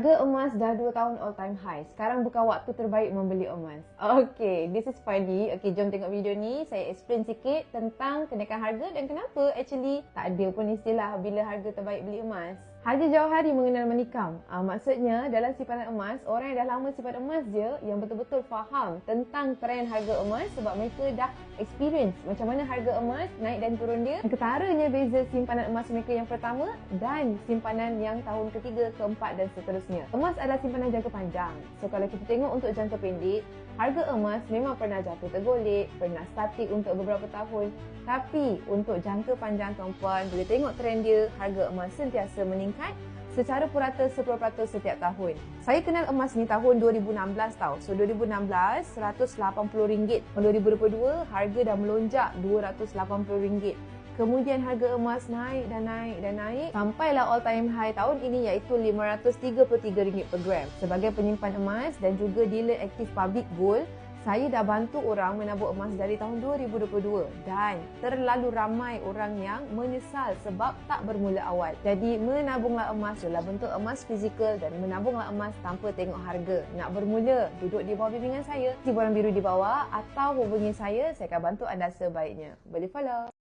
Harga emas dah 2 tahun all time high. Sekarang bukan waktu terbaik membeli emas. Okay, this is Fadi. Okay, jom tengok video ni. Saya explain sikit tentang kenaikan harga dan kenapa actually tak ada pun istilah bila harga terbaik beli emas. Harga jauh hari mengenal menikam. Maksudnya dalam simpanan emas, orang yang dah lama simpan emas je yang betul-betul faham tentang trend harga emas sebab mereka dah experience macam mana harga emas naik dan turun dia. Ketaranya beza simpanan emas mereka yang pertama dan simpanan yang tahun ketiga, keempat dan seterusnya. Emas adalah simpanan jangka panjang. So kalau kita tengok untuk jangka pendek, harga emas memang pernah jatuh tergolek, pernah statik untuk beberapa tahun. Tapi untuk jangka panjang tuan-puan, boleh tengok trend dia, harga emas sentiasa meningkat secara purata 10% setiap tahun. Saya kenal emas ni tahun 2016 tau. So 2016, RM180. Tahun 2022, harga dah melonjak RM280. Kemudian harga emas naik dan naik dan naik sampailah all time high tahun ini iaitu RM533 per gram. Sebagai penyimpan emas dan juga dealer aktif public gold, saya dah bantu orang menabur emas dari tahun 2022 dan terlalu ramai orang yang menyesal sebab tak bermula awal. Jadi menabunglah emas adalah bentuk emas fizikal dan menabunglah emas tanpa tengok harga. Nak bermula, duduk di bawah bimbingan saya, tiburan biru di bawah atau hubungi saya akan bantu anda sebaiknya. Boleh follow.